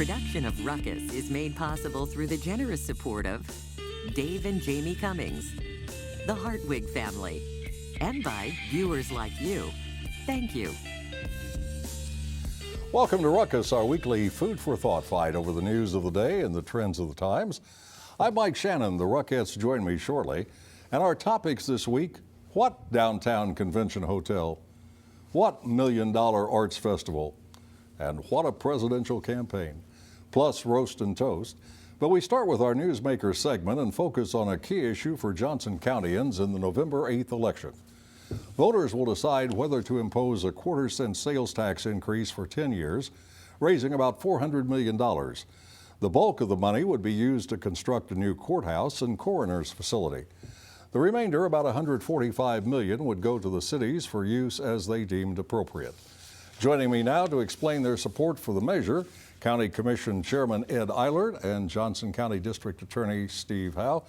Production of Ruckus is made possible through the generous support of Dave and Jamie Cummings, the Hartwig family, and by viewers like you. Thank you. Welcome to Ruckus, our weekly food for thought fight over the news of the day and the trends of the times. I'm Mike Shannon. The Ruckettes join me shortly. And our topics this week: what downtown convention hotel? What $1 million arts festival? And what a presidential campaign? Plus roast and toast. But we start with our Newsmaker segment and focus on a key issue for Johnson Countyans in the November 8th election. Voters will decide whether to impose a quarter-cent sales tax increase for 10 years, raising about $400 million. The bulk of the money would be used to construct a new courthouse and coroner's facility. The remainder, about $145 million, would go to the cities for use as they deemed appropriate. Joining me now to explain their support for the measure, County Commission Chairman Ed Eilert and Johnson County District Attorney Steve Howe.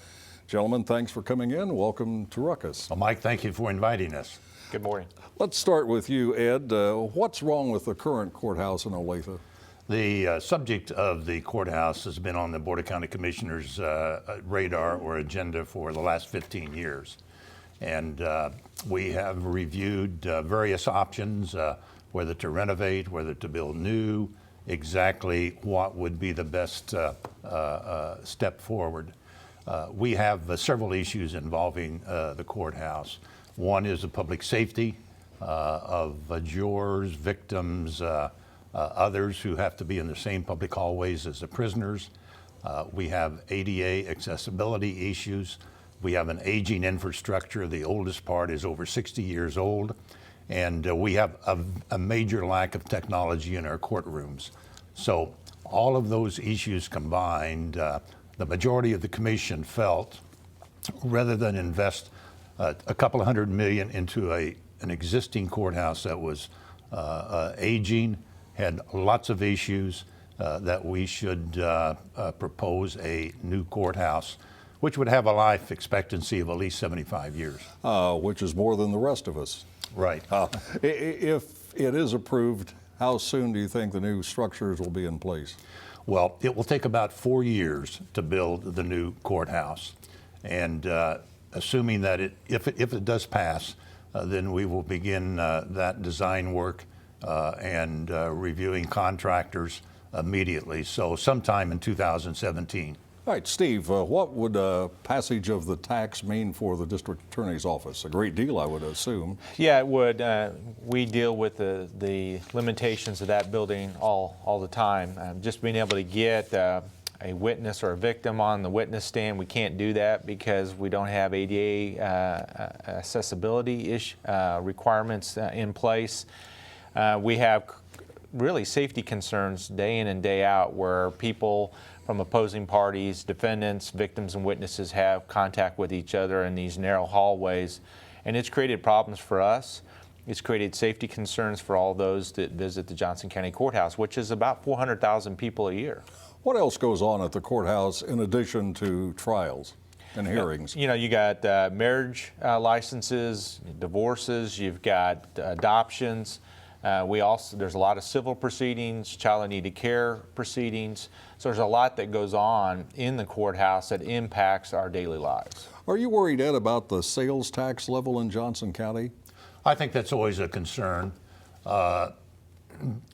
Gentlemen, thanks for coming in. Welcome to Ruckus. Well, Mike, thank you for inviting us. Good morning. Let's start with you, Ed. What's wrong with the current courthouse in Olathe? The subject of the courthouse has been on the Board of County Commissioners' radar or agenda for the last 15 years. And we have reviewed various options, whether to renovate, whether to build new, exactly what would be the best step forward. We have several issues involving the courthouse. One is the public safety of jurors, victims, others who have to be in the same public hallways as the prisoners. We have ADA accessibility issues. We have an aging infrastructure. The oldest part is over 60 years old. And we have a major lack of technology in our courtrooms. So all of those issues combined, the majority of the commission felt rather than invest a couple of $100 million into an existing courthouse that was aging, had lots of issues, that we should propose a new courthouse, which would have a life expectancy of at least 75 years. Which is more than the rest of us. Right. If it is approved, how soon do you think the new structures will be in place? Well, it will take about 4 years to build the new courthouse. And assuming that if it does pass, then we will begin that design work and reviewing contractors immediately. So sometime in 2017. All right, Steve, what would passage of the tax mean for the district attorney's office? A great deal, I would assume. Yeah, it would. We deal with the limitations of that building all the time. Just being able to get a witness or a victim on the witness stand, we can't do that because we don't have ADA accessibility requirements in place. We have really safety concerns day in and day out where people from opposing parties, defendants, victims, and witnesses have contact with each other in these narrow hallways. And it's created problems for us. It's created safety concerns for all those that visit the Johnson County Courthouse, which is about 400,000 people a year. What else goes on at the courthouse in addition to trials and hearings? You know, you got marriage licenses, divorces, you've got adoptions. There's a lot of civil proceedings, child in need of care proceedings. So there's a lot that goes on in the courthouse that impacts our daily lives. Are you worried, Ed, about the sales tax level in Johnson County? I think that's always a concern.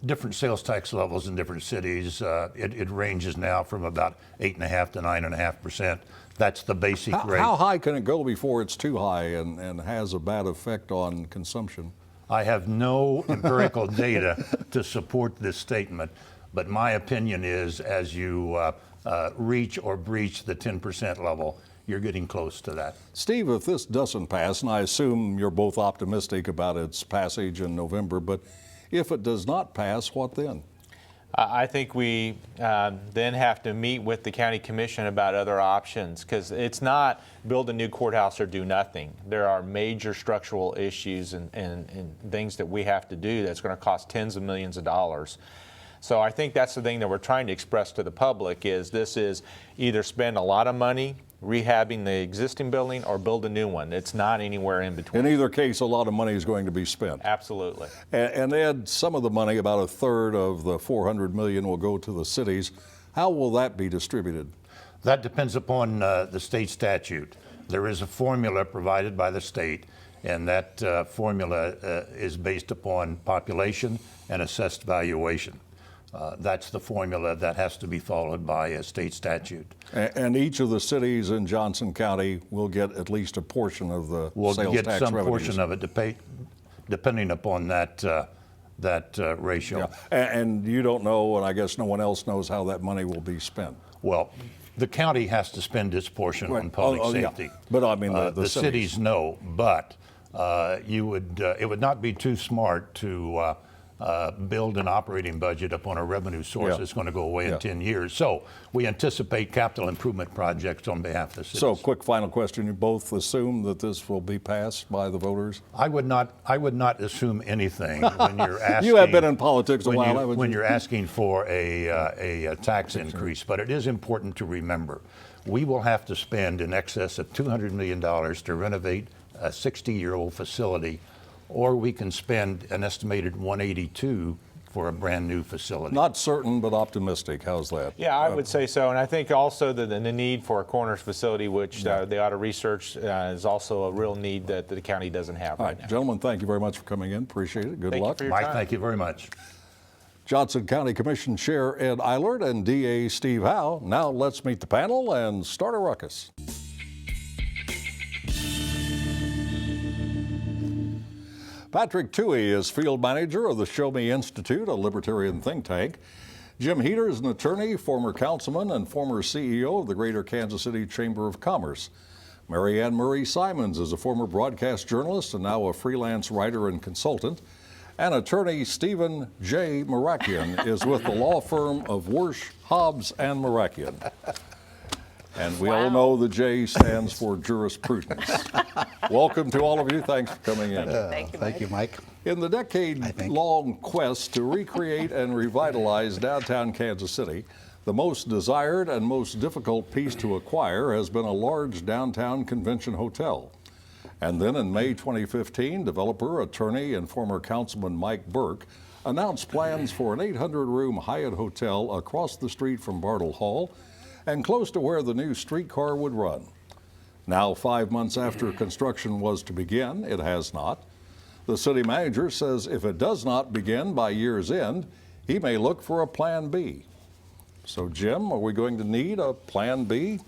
Different sales tax levels in different cities. It ranges now from about 8.5% to 9.5%. That's the basic rate. How high can it go before it's too high and has a bad effect on consumption? I have no empirical data to support this statement, but my opinion is as you reach or breach the 10% level, you're getting close to that. Steve, if this doesn't pass, and I assume you're both optimistic about its passage in November, but if it does not pass, what then? I think we then have to meet with the county commission about other options because it's not build a new courthouse or do nothing. There are major structural issues and things that we have to do that's going to cost tens of millions of dollars. So I think that's the thing that we're trying to express to the public is this is either spend a lot of money rehabbing the existing building or build a new one. It's not anywhere in between. In either case, a lot of money is going to be spent. Absolutely. And Ed, some of the money, about a third of the $400 million, will go to the cities. How will that be distributed? That depends upon the state statute. There is a formula provided by the state, and that formula is based upon population and assessed valuation. That's the formula that has to be followed by a state statute. And each of the cities in Johnson County will get at least a portion of the We'll sales get tax some revenues. portion of it depending upon that ratio. Yeah. And you don't know, and I guess no one else knows how that money will be spent. Well, the county has to spend its portion on public safety. Yeah. But I mean, the cities know, but it would not be too smart to build an operating budget upon a revenue source that's going to go away in 10 years. So we anticipate capital improvement projects on behalf of the cities. So, quick final question: you both assume that this will be passed by the voters? I would not assume anything when you're asking. You have been in politics a while, haven't you? When you're asking for a tax increase, but it is important to remember, we will have to spend in excess of $200 million to renovate a 60-year-old facility, or we can spend an estimated $182 for a brand new facility. Not certain, but optimistic. How's that? Yeah, I would say so. And I think also that the need for a Corners facility, which they ought to research, is also a real need that the county doesn't have right now. Gentlemen, thank you very much for coming in. Appreciate it. Good Thank you luck. for your Mike, time. thank you very much. Johnson County Commission Chair Ed Eilert and DA Steve Howe. Now let's meet the panel and start a ruckus. Patrick Toohey is field manager of the Show Me Institute, a libertarian think tank. Jim Heater is an attorney, former councilman, and former CEO of the Greater Kansas City Chamber of Commerce. Mary Ann Murray Simons is a former broadcast journalist and now a freelance writer and consultant. And attorney Stephen J. Marakian is with the law firm of Wersch, Hobbs, and Marakian. And we all know the J stands for jurisprudence. Welcome to all of you. Thanks for coming in. Thank you, Mike. In the decade-long quest to recreate and revitalize downtown Kansas City, the most desired and most difficult piece to acquire has been a large downtown convention hotel. And then in May 2015, developer, attorney, and former councilman Mike Burke announced plans for an 800-room Hyatt hotel across the street from Bartle Hall and close to where the new streetcar would run. Now, 5 months after construction was to begin, it has not. The city manager says if it does not begin by year's end, he may look for a plan B. So, Jim, are we going to need a plan B?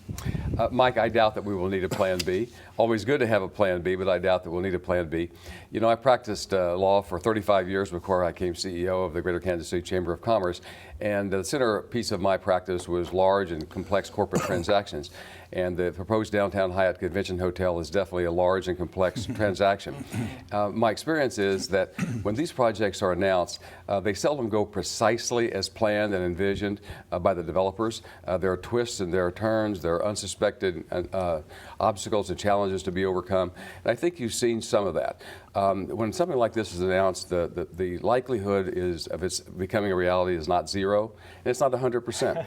Mike, I doubt that we will need a plan B. Always good to have a plan B, but I doubt that we'll need a plan B. You know, I practiced law for 35 years before I became CEO of the Greater Kansas City Chamber of Commerce, and the centerpiece of my practice was large and complex corporate transactions. And the proposed downtown Hyatt Convention Hotel is definitely a large and complex transaction. My experience is that when these projects are announced, they seldom go precisely as planned and envisioned by the developers. There are twists and there are turns, there are unsuspected obstacles and challenges to be overcome. And I think you've seen some of that. When something like this is announced, the likelihood of its becoming a reality is not zero, and it's not 100%.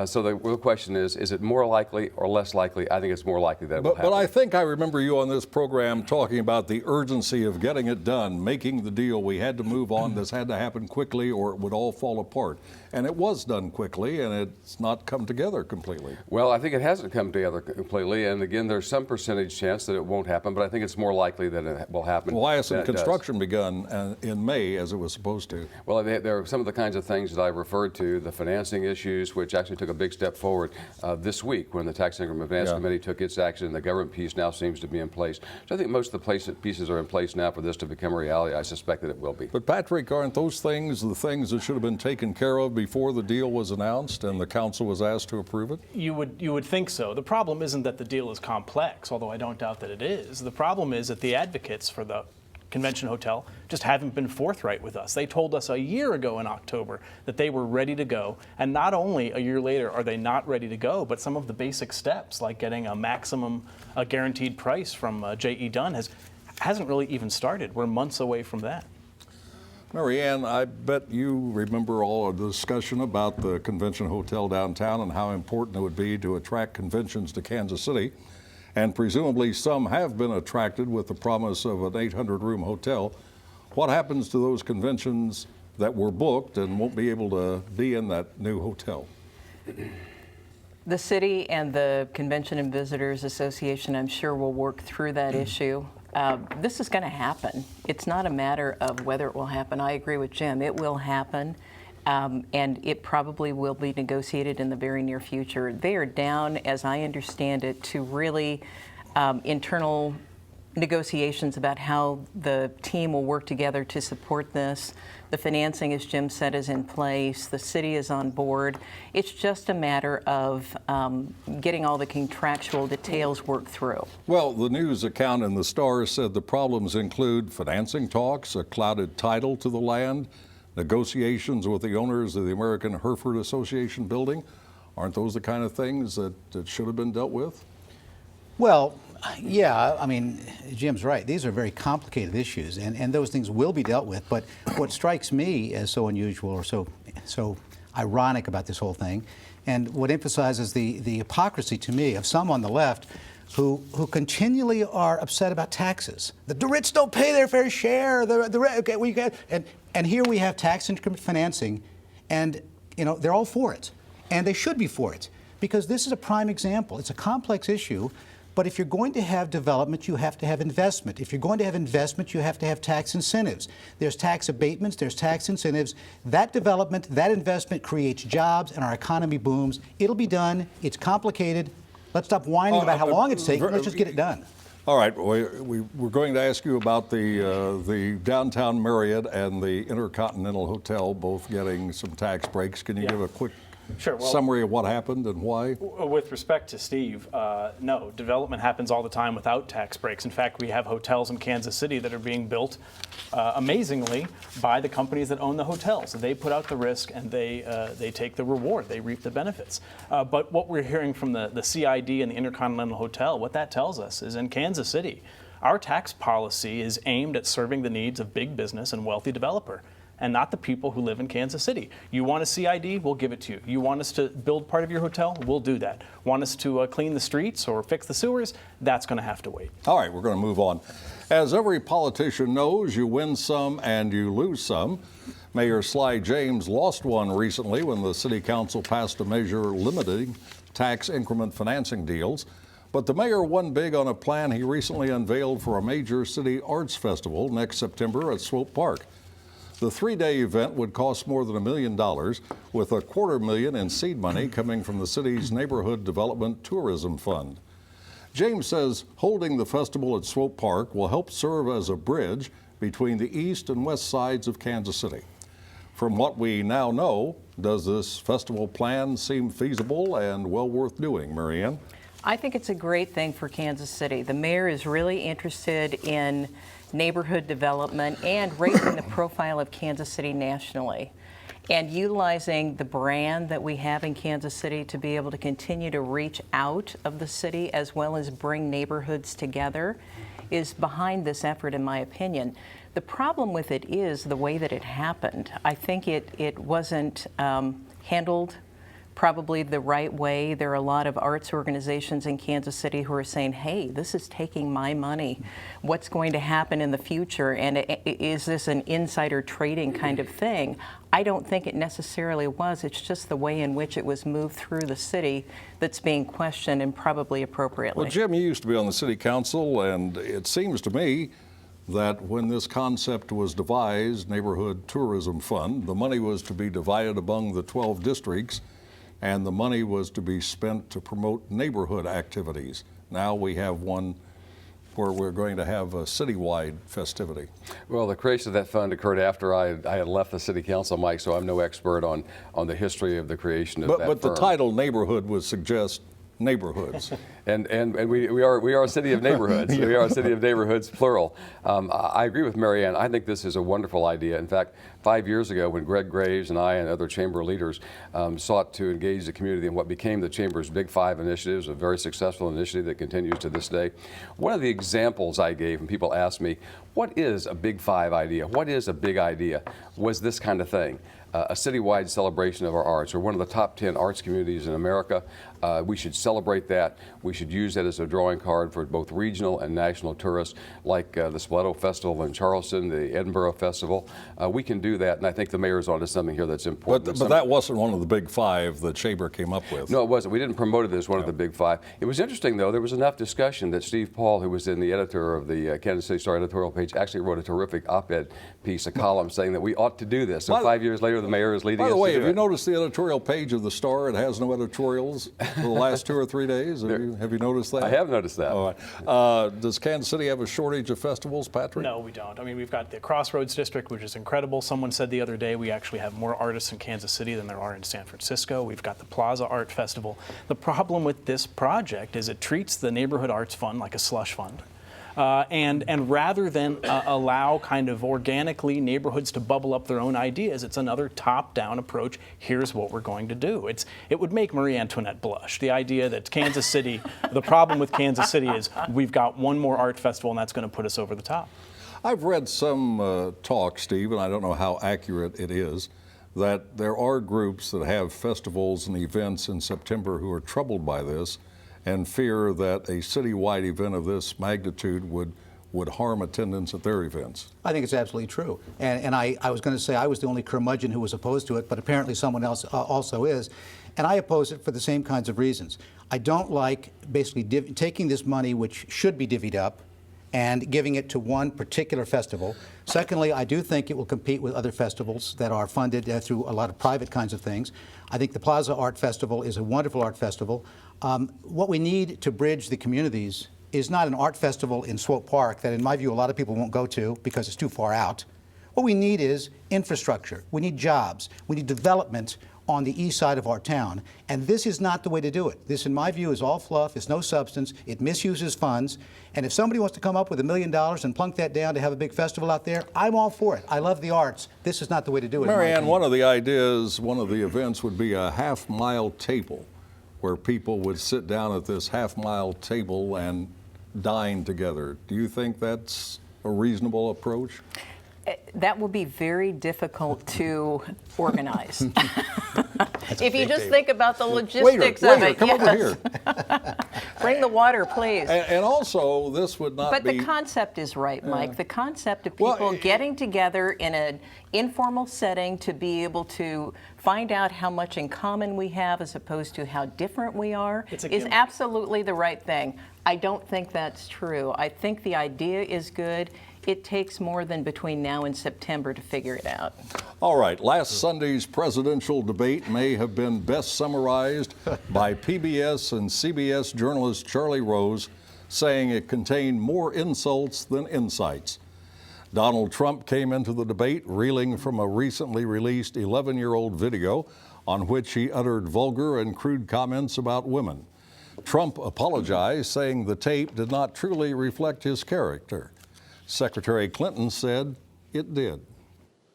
So the real question is it more likely or less likely? I think it's more likely that it will happen. But I think I remember you on this program talking about the urgency of getting it done, making the deal. We had to move on. This had to happen quickly or it would all fall apart. And it was done quickly, and it's not come together completely. Well, I think it hasn't come together completely. And again, there's some percentage chance that it won't happen, but I think it's more likely that it will happen. Why hasn't construction begun in May as it was supposed to? Well, there are some of the kinds of things that I referred to, the financing issues, which actually took a big step forward this week when the Tax Increment Advance Committee took its action, and the government piece now seems to be in place. So I think most of the pieces are in place now for this to become a reality. I suspect that it will be. But Patrick, aren't those things the things that should have been taken care of before the deal was announced and the council was asked to approve it? You would think so. The problem isn't that the deal is complex, although I don't doubt that it is. The problem is that the advocates for the convention hotel just haven't been forthright with us. They told us a year ago in October that they were ready to go, and not only a year later are they not ready to go, but some of the basic steps like getting a maximum guaranteed price from J.E. Dunn hasn't really even started. We're months away from that. Marianne, I bet you remember all of the discussion about the convention hotel downtown and how important it would be to attract conventions to Kansas City. And presumably some have been attracted with the promise of an 800-room hotel. What happens to those conventions that were booked and won't be able to be in that new hotel? The city and the Convention and Visitors Association, I'm sure, will work through that issue. This is going to happen. It's not a matter of whether it will happen. I agree with Jim. It will happen, and it probably will be negotiated in the very near future. They are down, as I understand it, to really internal negotiations about how the team will work together to support this. The financing, as Jim said, is in place. The city is on board. It's just a matter of getting all the contractual details worked through. Well, the news account in the Star said the problems include financing talks, a clouded title to the land, negotiations with the owners of the American Hereford Association building. Aren't those the kind of things that should have been dealt with? Well, yeah, I mean, Jim's right. These are very complicated issues, and those things will be dealt with. But what strikes me as so unusual or so ironic about this whole thing, and what emphasizes the hypocrisy to me of some on the left who continually are upset about taxes. The rich don't pay their fair share. And here we have tax increment financing, and they're all for it, and they should be for it, because this is a prime example. It's a complex issue. But if you're going to have development, you have to have investment. If you're going to have investment, you have to have tax incentives. There's tax abatements, there's tax incentives. That development, that investment creates jobs, and our economy booms. It'll be done. It's complicated. Let's stop whining about how long it's taking. Let's just get it done. All right, we're going to ask you about the downtown Marriott and the Intercontinental Hotel both getting some tax breaks. Can you give a quick summary of what happened and why? With respect to Steve, no, development happens all the time without tax breaks. In fact, we have hotels in Kansas City that are being built amazingly by the companies that own the hotels. They put out the risk and they take the reward. They reap the benefits. But what we're hearing from the CID and the Intercontinental Hotel, what that tells us is in Kansas City, our tax policy is aimed at serving the needs of big business and wealthy developer, and not the people who live in Kansas City. You want a CID, we'll give it to you. You want us to build part of your hotel, we'll do that. Want us to clean the streets or fix the sewers, that's going to have to wait. All right, we're going to move on. As every politician knows, you win some and you lose some. Mayor Sly James lost one recently when the city council passed a measure limiting tax increment financing deals. But the mayor won big on a plan he recently unveiled for a major city arts festival next September at Swope Park. The three-day event would cost more than $1 million, with $250,000 in seed money coming from the city's Neighborhood Development Tourism Fund. James says holding the festival at Swope Park will help serve as a bridge between the east and west sides of Kansas City. From what we now know, does this festival plan seem feasible and well worth doing, Marianne? I think it's a great thing for Kansas City. The mayor is really interested in neighborhood development and raising the profile of Kansas City nationally, and utilizing the brand that we have in Kansas City to be able to continue to reach out of the city as well as bring neighborhoods together is behind this effort, in my opinion. The problem with it is the way that it happened. I think it wasn't handled probably the right way. There are a lot of arts organizations in Kansas City who are saying, hey, this is taking my money. What's going to happen in the future? And is this an insider trading kind of thing? I don't think it necessarily was. It's just the way in which it was moved through the city that's being questioned, and probably appropriately. Well, Jim, you used to be on the city council, and it seems to me that when this concept was devised, Neighborhood Tourism Fund, the money was to be divided among the 12 districts, and the money was to be spent to promote neighborhood activities. Now we have one where we're going to have a citywide festivity. Well, the creation of that fund occurred after I had left the city council, Mike, so I'm no expert on the history of the creation of that But firm. the title neighborhood would suggest neighborhoods. And we are a city of neighborhoods. We are a city of neighborhoods, plural. I agree with Mary Ann. I think this is a wonderful idea. In fact, 5 years ago, when Greg Graves and I and other chamber leaders sought to engage the community in what became the chamber's Big Five initiatives, a very successful initiative that continues to this day, one of the examples I gave when people asked me, what is a Big Five idea? What is a big idea? Was this kind of thing. A citywide celebration of our arts. We're one of the top 10 arts communities in America. We should celebrate that. We should use that as a drawing card for both regional and national tourists, like the Spoleto Festival in Charleston, the Edinburgh Festival. We can do that, and I think the mayor's onto something here that's important. But that wasn't one of the Big Five the chamber came up with. No, it wasn't. We didn't promote it as one of the Big Five. It was interesting, though. There was enough discussion that Steve Paul, who was the editor of the Kansas City Star editorial page, actually wrote a terrific op-ed piece, a column, saying that we ought to do this. So 5 years later, the mayor is leading us to do it. By the way, have you noticed the editorial page of the Star? It has no editorials for the last 2 or 3 days. Have you noticed that? I have noticed that. All right. Does Kansas City have a shortage of festivals, Patrick? No, we don't. I mean, we've got the Crossroads District, which is incredible. Someone said the other day we actually have more artists in Kansas City than there are in San Francisco. We've got the Plaza Art Festival. The problem with this project is it treats the Neighborhood Arts Fund like a slush fund. And rather than allow kind of organically neighborhoods to bubble up their own ideas, it's another top-down approach. Here's what we're going to do. It would make Marie Antoinette blush. The idea that Kansas City, the problem with Kansas City is we've got one more art festival and that's going to put us over the top. I've read some talk, Steve, and I don't know how accurate it is, that there are groups that have festivals and events in September who are troubled by this and fear that a citywide event of this magnitude would harm attendance at their events. I think it's absolutely true. And I was going to say I was the only curmudgeon who was opposed to it, but apparently someone else also is. And I oppose it for the same kinds of reasons. I don't like basically taking this money, which should be divvied up, and giving it to one particular festival. Secondly, I do think it will compete with other festivals that are funded through a lot of private kinds of things. I think the Plaza Art Festival is a wonderful art festival. What we need to bridge the communities is not an art festival in Swope Park that, in my view, a lot of people won't go to because it's too far out. What we need is infrastructure. We need jobs. We need development on the east side of our town. And this is not the way to do it. This, in my view, is all fluff. It's no substance. It misuses funds. And if somebody wants to come up with $1 million and plunk that down to have a big festival out there, I'm all for it. I love the arts. This is not the way to do it. Mary Ann, one of the ideas, one of the events would be a half-mile table where people would sit down at this half-mile table and dine together. Do you think that's a reasonable approach? That will be very difficult to organize. If you just think about the logistics of it. Come over here. Bring the water, please. And also, this would not But be... the concept is right, Mike. The concept of people getting together in an informal setting to be able to find out how much in common we have as opposed to how different we are is absolutely the right thing. I don't think that's true. I think the idea is good. It takes more than between now and September to figure it out. All right, last Sunday's presidential debate may have been best summarized by PBS and CBS journalist Charlie Rose, saying it contained more insults than insights. Donald Trump came into the debate reeling from a recently released 11-year-old video on which he uttered vulgar and crude comments about women. Trump apologized, saying the tape did not truly reflect his character. Secretary Clinton said it did.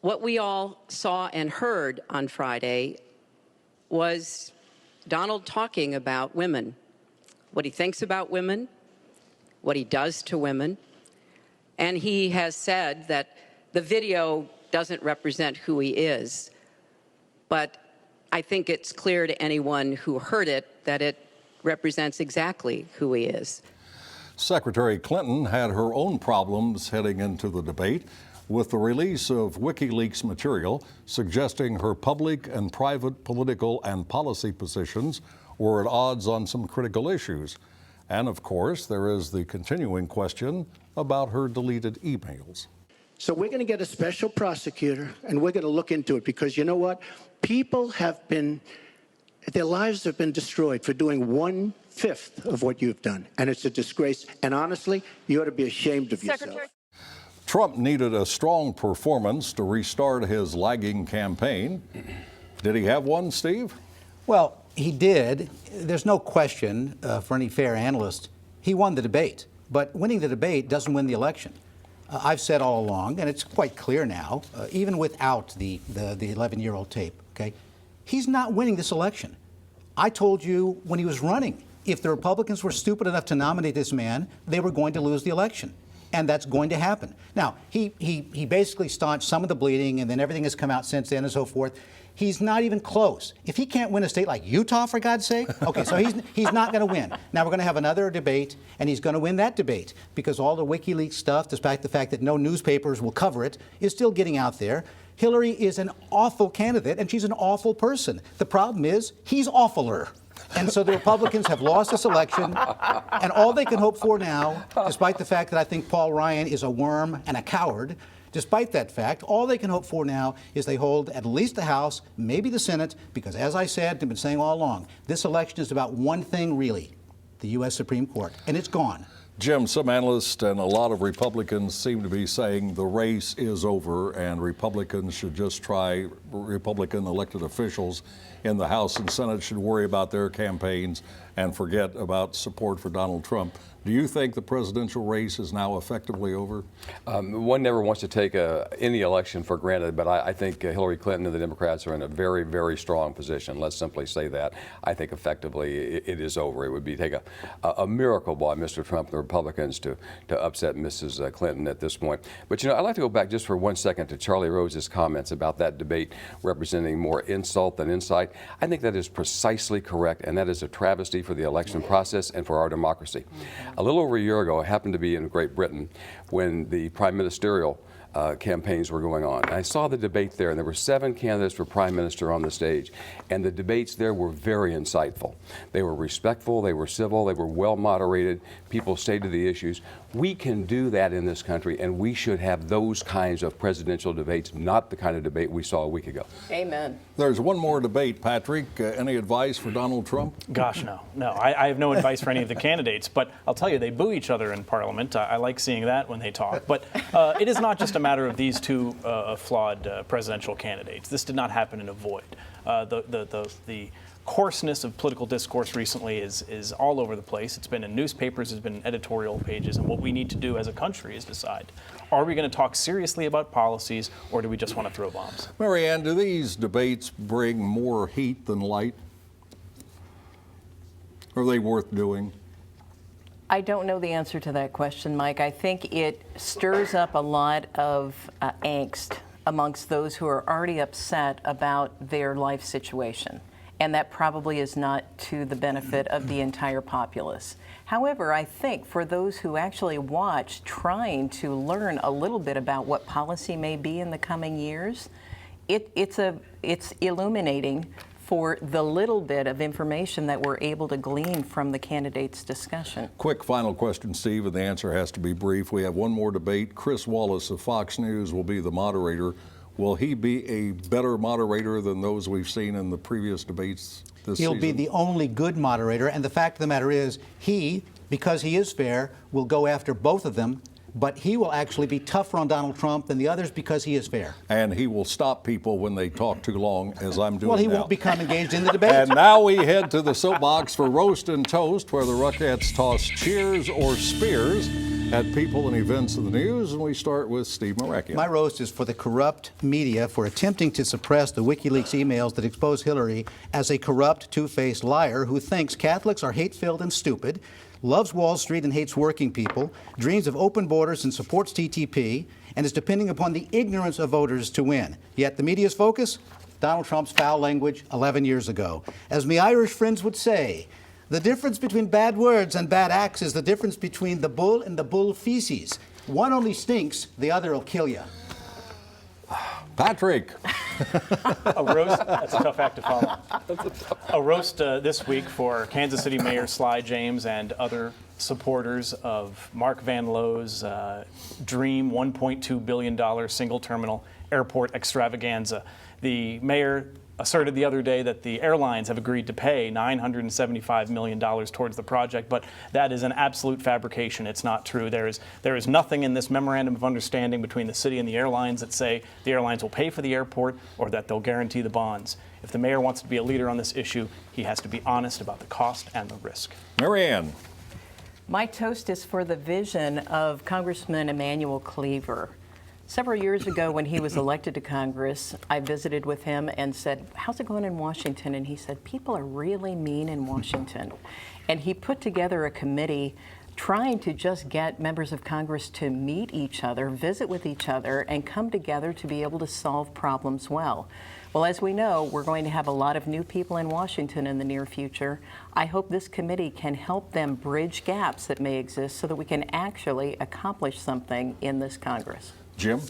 What we all saw and heard on Friday was Donald talking about women, what he thinks about women, what he does to women. And he has said that the video doesn't represent who he is. But I think it's clear to anyone who heard it that it represents exactly who he is. Secretary Clinton had her own problems heading into the debate with the release of WikiLeaks material suggesting her public and private political and policy positions were at odds on some critical issues. And of course, there is the continuing question about her deleted emails. So we're going to get a special prosecutor and we're going to look into it because you know what? People have been, their lives have been destroyed for doing 1/5 of what you've done. And it's a disgrace. And honestly, you ought to be ashamed of yourself. Trump needed a strong performance to restart his lagging campaign. Did he have one, Steve? Well, He did. There's no question for any fair analyst, he won the debate. But winning the debate doesn't win the election. I've said all along, and it's quite clear now, even without the 11-year-old tape, okay, he's not winning this election. I told you when he was running, if the Republicans were stupid enough to nominate this man, they were going to lose the election. And that's going to happen. Now, he basically staunched some of the bleeding, and then everything has come out since then and so forth. He's not even close. If he can't win a state like Utah, for God's sake, okay, so he's not going to win. Now we're going to have another debate, and he's going to win that debate because all the WikiLeaks stuff, despite the fact that no newspapers will cover it, is still getting out there. Hillary is an awful candidate, and she's an awful person. The problem is he's awfuler. And so the Republicans have lost this election, and all they can hope for now, despite the fact that I think Paul Ryan is a worm and a coward, despite that fact, all they can hope for now is they hold at least the House, maybe the Senate, because as I said, I've been saying all along, this election is about one thing really, the U.S. Supreme Court, and it's gone. Jim, some analysts and a lot of Republicans seem to be saying the race is over and Republicans should just try, Republican elected officials in the House and Senate should worry about their campaigns and forget about support for Donald Trump. Do you think the presidential race is now effectively over? One never wants to take any election for granted, but I think Hillary Clinton and the Democrats are in a very, very strong position. Let's simply say that. I think effectively it is over. It would be take a miracle by Mr. Trump and the Republicans to upset Mrs. Clinton at this point. But you know, I'd like to go back just for 1 second to Charlie Rose's comments about that debate representing more insult than insight. I think that is precisely correct, and that is a travesty for the election process and for our democracy. A little over a year ago, I happened to be in Great Britain when the prime ministerial campaigns were going on. And I saw the debate there, and there were 7 candidates for prime minister on the stage. And the debates there were very insightful. They were respectful, they were civil, they were well moderated. People stayed to the issues. We can do that in this country, and we should have those kinds of presidential debates, not the kind of debate we saw a week ago. Amen. There's one more debate, Patrick. Any advice for Donald Trump? Gosh, no. I have no advice for any of the candidates, but I'll tell you, they boo each other in Parliament. I like seeing that when they talk. But it is not just a matter of these two flawed presidential candidates. This did not happen in a void. The coarseness of political discourse recently is all over the place. It's been in newspapers, it's been in editorial pages, and what we need to do as a country is decide, are we going to talk seriously about policies, or do we just want to throw bombs? Marianne, do these debates bring more heat than light? Are they worth doing? I don't know the answer to that question, Mike. I think it stirs up a lot of angst amongst those who are already upset about their life situation. And that probably is not to the benefit of the entire populace. However, I think for those who actually watch, trying to learn a little bit about what policy may be in the coming years, it's illuminating for the little bit of information that we're able to glean from the candidates' discussion. Quick final question, Steve, and the answer has to be brief. We have one more debate. Chris Wallace of Fox News will be the moderator. Will he be a better moderator than those we've seen in the previous debates this season? He'll be the only good moderator, and the fact of the matter is, he, because he is fair, will go after both of them, but he will actually be tougher on Donald Trump than the others because he is fair. And he will stop people when they talk too long, as I'm doing Well, he now. won't become engaged in the debate. And now we head to the soapbox for Roast and Toast, where the Rockettes toss cheers or spears at people and events in the news, and we start with Steve Maracchio. My roast is for the corrupt media for attempting to suppress the WikiLeaks emails that expose Hillary as a corrupt, two-faced liar who thinks Catholics are hate-filled and stupid, loves Wall Street and hates working people, dreams of open borders and supports TTP, and is depending upon the ignorance of voters to win. Yet the media's focus? Donald Trump's foul language 11 years ago. As my Irish friends would say, the difference between bad words and bad acts is the difference between the bull and the bull feces. One only stinks, the other will kill you. Patrick. A roast, that's a tough act to follow. A roast this week for Kansas City Mayor Sly James and other supporters of Mark Van Lowe's dream $1.2 billion single terminal airport extravaganza. The mayor asserted the other day that the airlines have agreed to pay $975 million towards the project, but that is an absolute fabrication. It's not true. There is nothing in this memorandum of understanding between the city and the airlines that say the airlines will pay for the airport or that they'll guarantee the bonds. If the mayor wants to be a leader on this issue, he has to be honest about the cost and the risk. Marianne. My toast is for the vision of Congressman Emanuel Cleaver. Several years ago, when he was elected to Congress, I visited with him and said, "How's it going in Washington?" And he said, "People are really mean in Washington." And he put together a committee trying to just get members of Congress to meet each other, visit with each other, and come together to be able to solve problems well. Well, as we know, we're going to have a lot of new people in Washington in the near future. I hope this committee can help them bridge gaps that may exist so that we can actually accomplish something in this Congress. Jim?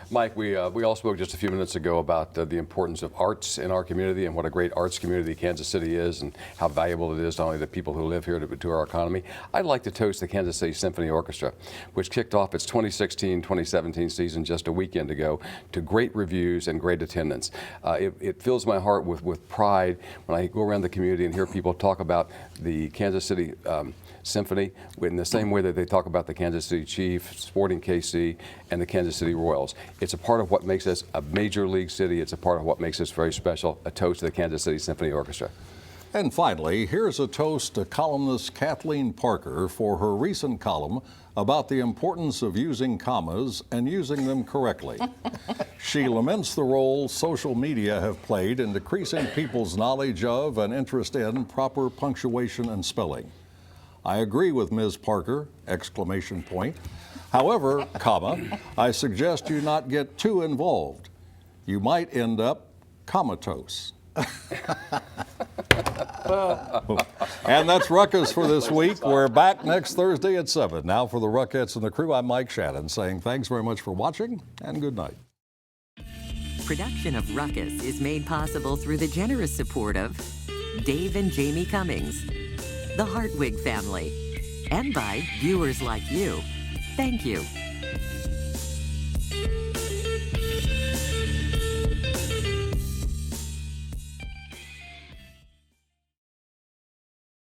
Mike, we all spoke just a few minutes ago about the importance of arts in our community and what a great arts community Kansas City is and how valuable it is not only to people who live here to our economy. I'd like to toast the Kansas City Symphony Orchestra, which kicked off its 2016-2017 season just a weekend ago to great reviews and great attendance. It fills my heart with pride when I go around the community and hear people talk about the Kansas City Symphony in the same way that they talk about the Kansas City Chiefs, Sporting KC, and the Kansas City Royals. It's a part of what makes us a major league city. It's a part of what makes us very special. A toast to the Kansas City Symphony Orchestra. And finally, here's a toast to columnist Kathleen Parker for her recent column about the importance of using commas and using them correctly. She laments the role social media have played in decreasing people's knowledge of and interest in proper punctuation and spelling. I agree with Ms. Parker, exclamation point. However, comma, I suggest you not get too involved. You might end up comatose. And that's Ruckus for this week. We're back next Thursday at 7. Now for the Ruckettes and the crew, I'm Mike Shannon saying thanks very much for watching and good night. Production of Ruckus is made possible through the generous support of Dave and Jamie Cummings, the Hartwig family, and by viewers like you. Thank you.